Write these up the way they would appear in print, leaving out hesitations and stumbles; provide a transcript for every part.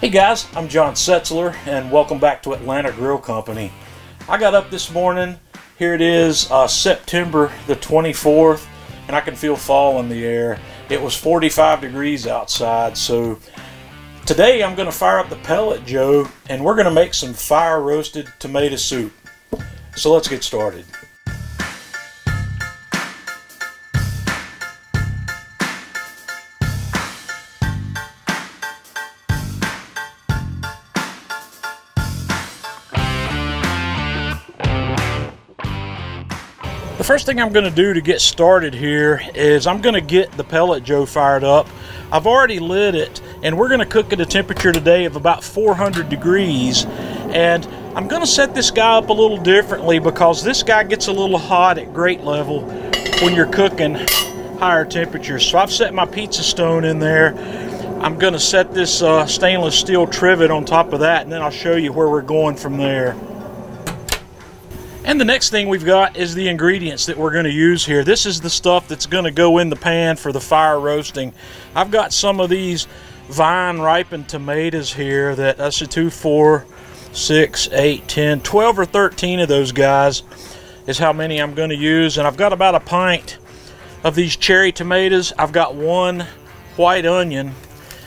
Hey guys, I'm John Setzler and welcome back to Atlanta Grill Company. I got up this morning, here it is September the 24th, and I can feel fall in the air. It was 45 degrees outside, so today I'm going to fire up the pellet Joe and we're going to make some fire roasted tomato soup. So let's get started. The first thing I'm going to do to get started here is I'm going to get the pellet Joe fired up. I've already lit it and we're going to cook at a temperature today of about 400 degrees, and I'm going to set this guy up a little differently because this guy gets a little hot at grate level when you're cooking higher temperatures. So I've set my pizza stone in there. I'm going to set this stainless steel trivet on top of that, and then I'll show you where we're going from there. And the next thing we've got is the ingredients that we're going to use here. This is the stuff that's going to go in the pan for the fire roasting. I've got some of these vine ripened tomatoes here that that's a 2, 4, 6, 8, 10, 12 or 13 of those guys is how many I'm going to use. And I've got about a pint of these cherry tomatoes. I've got 1 white onion,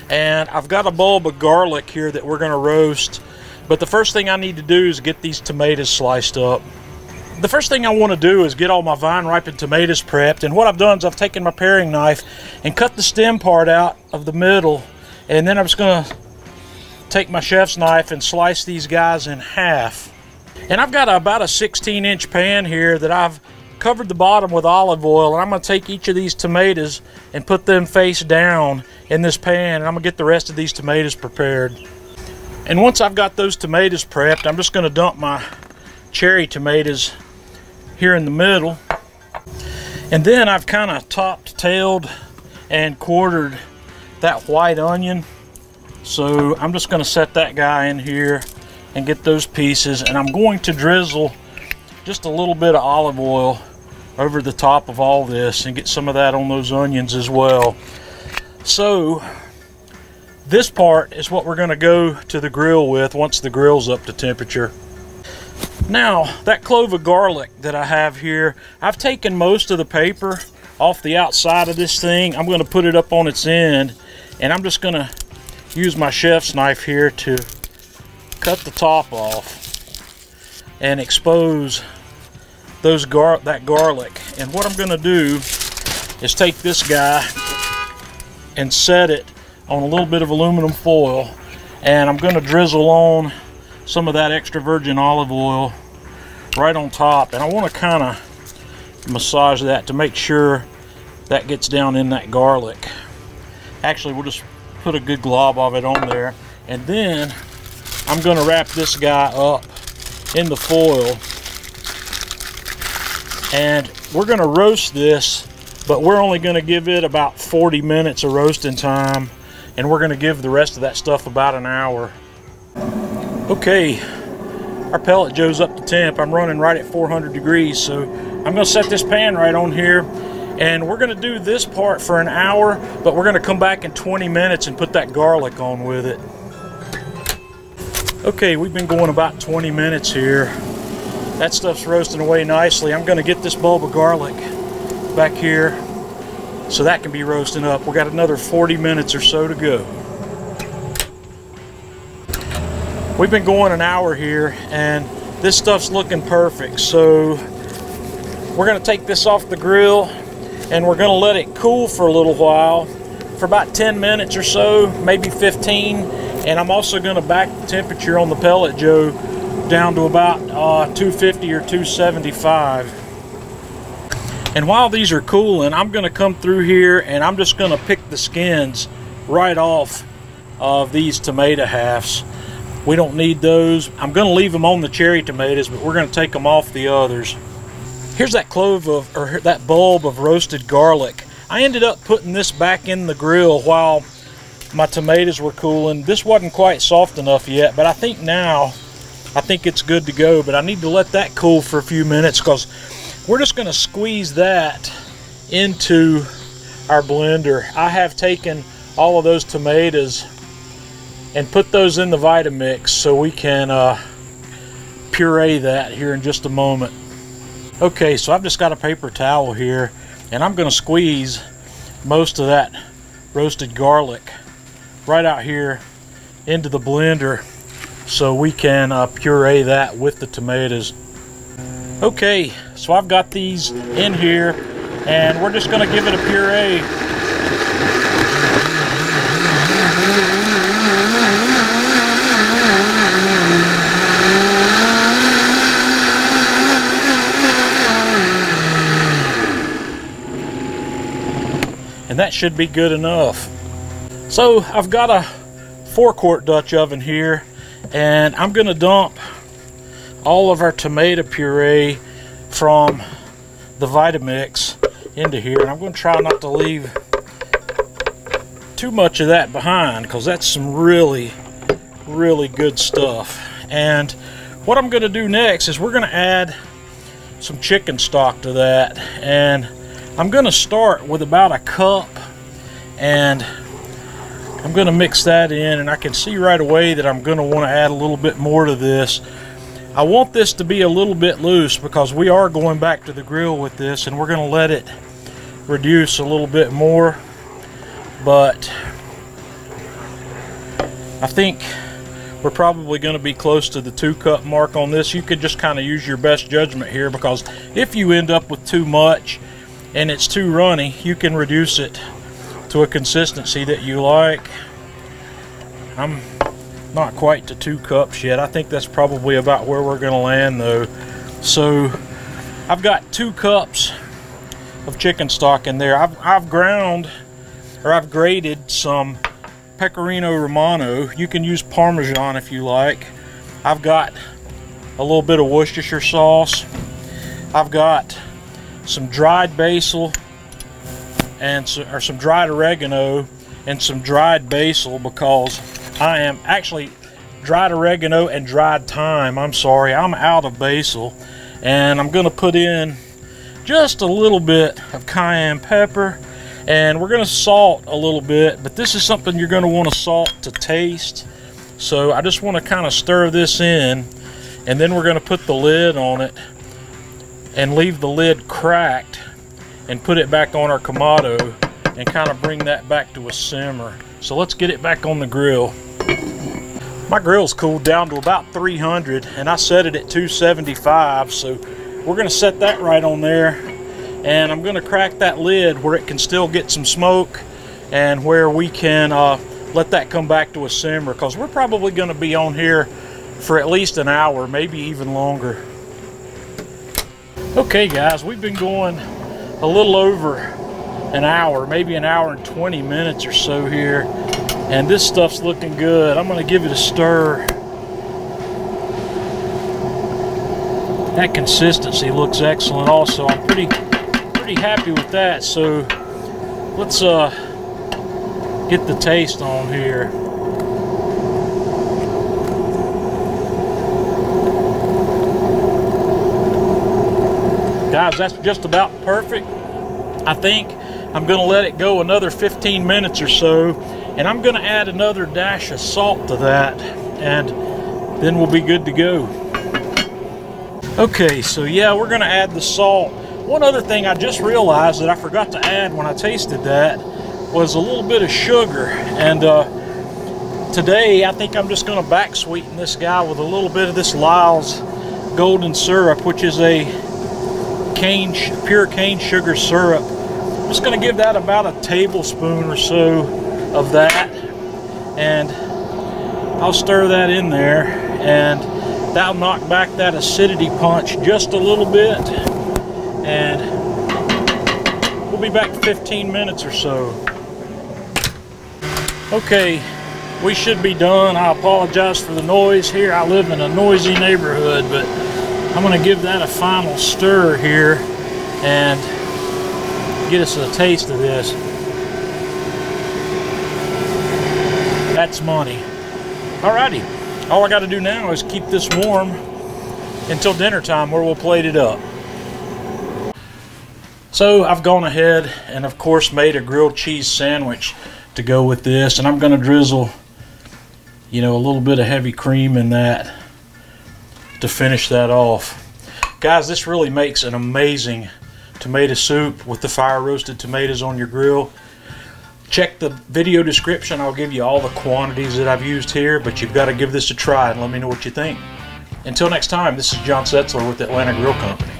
and I've got a bulb of garlic here that we're going to roast. But the first thing I need to do is get these tomatoes sliced up. The first thing I want to do is get all my vine ripened tomatoes prepped, and what I've done is I've taken my paring knife and cut the stem part out of the middle, and then I'm just going to take my chef's knife and slice these guys in half. And I've got about a 16-inch pan here that I've covered the bottom with olive oil, and I'm going to take each of these tomatoes and put them face down in this pan, and I'm going to get the rest of these tomatoes prepared. And once I've got those tomatoes prepped, I'm just going to dump my cherry tomatoes here in the middle. And then I've kind of topped, tailed, and quartered that white onion. So I'm just going to set that guy in here and get those pieces. And I'm going to drizzle just a little bit of olive oil over the top of all this and get some of that on those onions as well. So this part is what we're going to go to the grill with once the grill's up to temperature. Now, that clove of garlic that I have here, I've taken most of the paper off the outside of this thing. I'm going to put it up on its end, and I'm just going to use my chef's knife here to cut the top off and expose that garlic. And what I'm going to do is take this guy and set it on a little bit of aluminum foil, and I'm going to drizzle on some of that extra virgin olive oil right on top, and I want to kind of massage that to make sure that gets down in that garlic. Actually, we'll just put a good glob of it on there, and then I'm going to wrap this guy up in the foil, and we're going to roast this, but we're only going to give it about 40 minutes of roasting time, and we're going to give the rest of that stuff about an hour. Okay, our pellet Joe's up to temp. I'm running right at 400 degrees, so I'm going to set this pan right on here, and we're going to do this part for an hour, but we're going to come back in 20 minutes and put that garlic on with it. Okay, we've been going about 20 minutes here. That stuff's roasting away nicely. I'm going to get this bulb of garlic back here so that can be roasting up. We've got another 40 minutes or so to go. We've been going an hour here, and this stuff's looking perfect. So we're going to take this off the grill, and we're going to let it cool for a little while, for about 10 minutes or so, maybe 15. And I'm also going to back the temperature on the pellet Joe down to about 250 or 275. And while these are cooling, I'm going to come through here and I'm just going to pick the skins right off of these tomato halves. We don't need those. I'm going to leave them on the cherry tomatoes, but we're going to take them off the others. Here's that clove of, or that bulb of roasted garlic. I ended up putting this back in the grill while my tomatoes were cooling. This wasn't quite soft enough yet, but I think it's good to go. But I need to let that cool for a few minutes because we're just going to squeeze that into our blender. I have taken all of those tomatoes and put those in the Vitamix so we can puree that here in just a moment. Okay, so I've just got a paper towel here, and I'm going to squeeze most of that roasted garlic right out here into the blender so we can puree that with the tomatoes. Okay, so I've got these in here, and we're just going to give it a puree. And that should be good enough. So I've got a 4-quart Dutch oven here, and I'm going to dump all of our tomato puree from the Vitamix into here. And I'm going to try not to leave too much of that behind, because that's some really good stuff. And what I'm going to do next is we're going to add some chicken stock to that, and I'm going to start with about a cup, and I'm going to mix that in, and I can see right away that I'm going to want to add a little bit more to this. I want this to be a little bit loose because we are going back to the grill with this, and we're going to let it reduce a little bit more. But I think we're probably going to be close to the 2-cup mark on this. You could just kind of use your best judgment here, because if you end up with too much and it's too runny, you can reduce it to a consistency that you like. I'm not quite to 2 cups yet. I think that's probably about where we're going to land though. So I've got 2 cups of chicken stock in there. I've grated some pecorino romano. You can use Parmesan if you like. I've got a little bit of Worcestershire sauce. I've got some dried basil and some dried oregano and some dried basil, because I am actually dried oregano and dried thyme. I'm sorry, I'm out of basil. And I'm going to put in just a little bit of cayenne pepper, and we're going to salt a little bit, but this is something you're going to want to salt to taste. So I just want to kind of stir this in, and then we're going to put the lid on it and leave the lid cracked and put it back on our Kamado and kind of bring that back to a simmer. So let's get it back on the grill. My grill's cooled down to about 300, and I set it at 275, so we're going to set that right on there, and I'm going to crack that lid where it can still get some smoke and where we can let that come back to a simmer, because we're probably going to be on here for at least an hour, maybe even longer. Okay guys, we've been going a little over an hour, maybe an hour and 20 minutes or so here, and this stuff's looking good. I'm going to give it a stir. That consistency looks excellent also. I'm pretty happy with that. So let's get the taste on here. Guys, that's just about perfect. I think I'm going to let it go another 15 minutes or so, and I'm going to add another dash of salt to that, and then we'll be good to go. Okay, so yeah, we're going to add the salt. One other thing I just realized that I forgot to add when I tasted that was a little bit of sugar, and today I think I'm just going to back sweeten this guy with a little bit of this Lyle's golden syrup, which is a pure cane sugar syrup. I'm just going to give that about a tablespoon or so of that, and I'll stir that in there, and that'll knock back that acidity punch just a little bit, and we'll be back in 15 minutes or so. Okay, we should be done. I apologize for the noise here. I live in a noisy neighborhood, but I'm going to give that a final stir here and get us a taste of this. That's money. Alrighty, all I got to do now is keep this warm until dinner time, where we'll plate it up. So I've gone ahead and of course made a grilled cheese sandwich to go with this, and I'm going to drizzle, you know, a little bit of heavy cream in that to finish that off. Guys, this really makes an amazing tomato soup with the fire roasted tomatoes on your grill. Check the video description. I'll give you all the quantities that I've used here, but you've got to give this a try and let me know what you think. Until next time, this is John Setzler with the Atlanta Grill Company.